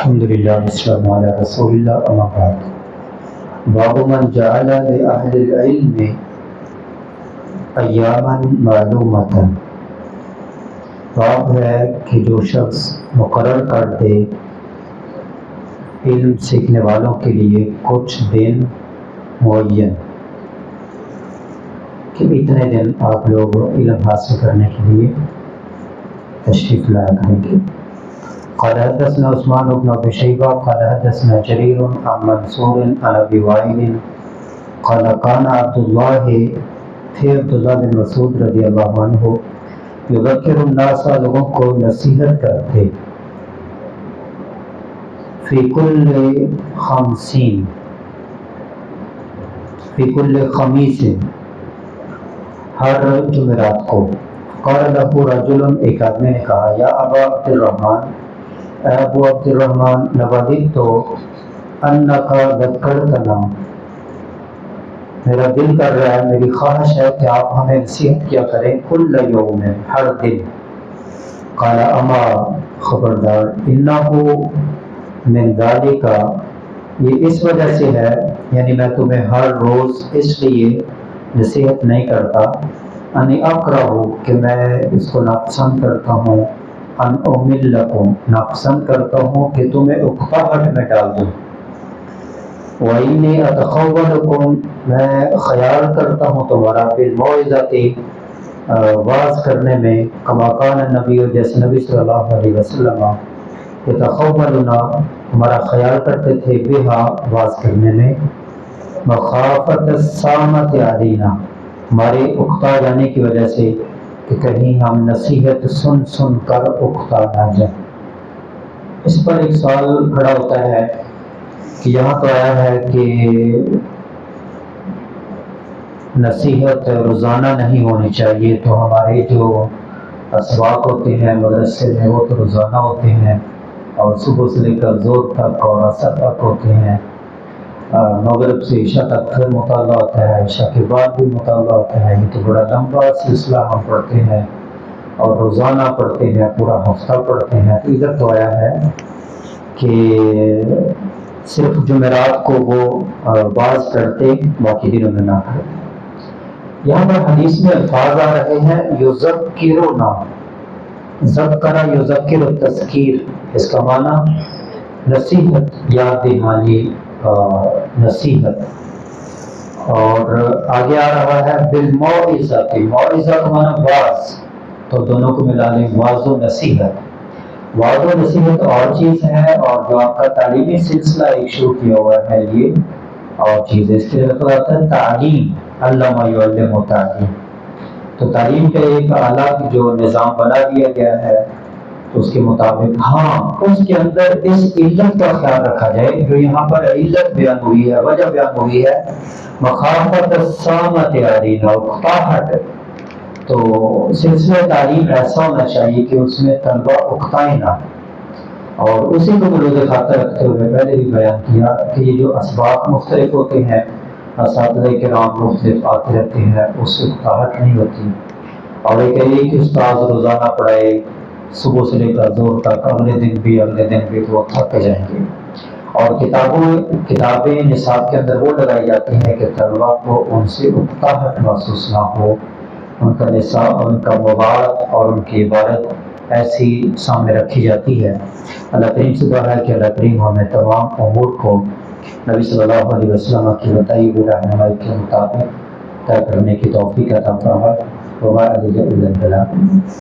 الحمدللہ والسلام علی رسول اللہ اما بعد باب من جعل لأہل العلم ایاما معلومتا، باب ہے کہ جو شخص مقرر کر دے علم سیکھنے والوں کے لیے کچھ دن معین کہ اتنے دن آپ لوگ علم حاصل کرنے کے لیے تشریف لایا کریں گے۔ قال حدثنا عثمان بن ابي شيبة قال حدثنا جرير عن منصور عن ابي وائل قال كان عبد الله بن مسعود رضی اللہ عنہ یذکر الناس، لوگوں کو نصیحت کرتے، فی کل خمیس، ہر جمعرات کو۔ قال له رجل، ایک آدمی نے کہا، یا ابا عبد الرحمن، اے ابو عبد الرحمن، لوددت انک ذکرتنا، میرا دل کر رہا ہے، میری خواہش ہے کہ آپ ہمیں نصیحت کیا کریں کل یوم، ہر دن۔ قال اما، خبردار، انہ من ذالک، یہ اس وجہ سے ہے، یعنی میں تمہیں ہر روز اس لیے نصیحت نہیں کرتا، انی اکرہ، کہ میں اس کو ناپسند کرتا ہوں، ان امل لکم، ناپسند کرتا ہوں کہ تمہیں اکتاہٹ میں ڈال دوں، وَإِنِّي أَتَخَوَّلُكُمْ، میں خیال کرتا ہوں تمہارا، بِالْمَوْعِظَةِ، واعظ کرنے میں، کما کان النبی، جیسے نبی صلی اللہ علیہ وسلم، یتخولنا، ہمارا خیال کرتے تھے، بہا، واعظ کرنے میں، مخافت السامۃ علینا، ہمارے اکتا جانے کی وجہ سے کہ کہیں ہم نصیحت سن سن کر اکتا نہ جائیں۔ اس پر ایک سوال کھڑا ہوتا ہے کہ یہاں تو آیا ہے کہ نصیحت روزانہ نہیں ہونی چاہیے، تو ہمارے جو اسواق ہوتے ہیں مدرسے میں وہ تو روزانہ ہوتے ہیں، اور صبح سے لے کر زور تک اور عصر تک ہوتے ہیں، مغرب سے عشاء تک پھر مطالعہ ہوتا ہے، عشاء کے بعد بھی مطالعہ ہوتا ہے۔ یہ تو بڑا لمبا سلسلہ ہم پڑھتے ہیں اور روزانہ پڑھتے ہیں، پورا ہفتہ پڑھتے ہیں۔ تو ادھر تو آیا ہے کہ صرف جمعرات کو وہ باز کرتے، باقی دنوں میں نہ کرتے۔ یہاں پر حدیث میں الفاظ آ رہے ہیں یذکرنا، ذکر یذکر تذکیر، اس کا معنی نصیحت، یاد دہانی، نصیحت۔ اور آگے آ رہا ہے بالموعظہ، موعظہ کا معنی واعظ، تو دونوں کو ملا لیں، واعظ و نصیحت۔ واعظ و نصیحت اور چیز ہے، اور جو آپ کا تعلیمی سلسلہ ایک شروع کیا ہوا ہے یہ اور چیز، اس کے لفظ آتا ہے تعلیم، علم یعلم تعلیم، تو تعلیم کا ایک الگ جو نظام بنا دیا گیا ہے، تو اس کے مطابق ہاں اس کے اندر اس علت کا خیال رکھا جائے جو یہاں پر علت بیان ہوئی ہے، وجہ بیان ہوئی ہے، مخافت السامۃ علینا، اکتاہٹ۔ تو سلسلہ تعلیم ایسا ہونا چاہیے کہ اس میں طلبہ اکتائیں نہ، اور اسی کو ملوز خاطر رکھتے ہوئے پہلے بھی بیان کیا کہ یہ جو اسباق مختلف ہوتے ہیں، اساتذہ کرام مختلف آتے رہتے ہیں، اس سے اکتاہٹ نہیں ہوتی۔ اور ایک استاد روزانہ پڑھائے صبح سے لے کر زور تک، اگلے دن بھی تو وہ تھک جائیں گے۔ اور کتابیں نصاب کے اندر وہ لگائی جاتی ہیں کہ طلبہ کو ان سے اکتاہٹ محسوس نہ ہو، ان کا نصاب، ان کا مواد اور ان کی عبارت ایسی سامنے رکھی جاتی ہے۔ اللہ کریم سے دعا ہے کہ اللہ کریم ہمیں تمام امور کو نبی صلی اللہ علیہ وسلم کی بتائی ہوئی رہنمائی کے مطابق طے کرنے کی توفیق عطا فرمائے۔ وما علیہ الا البلاغ۔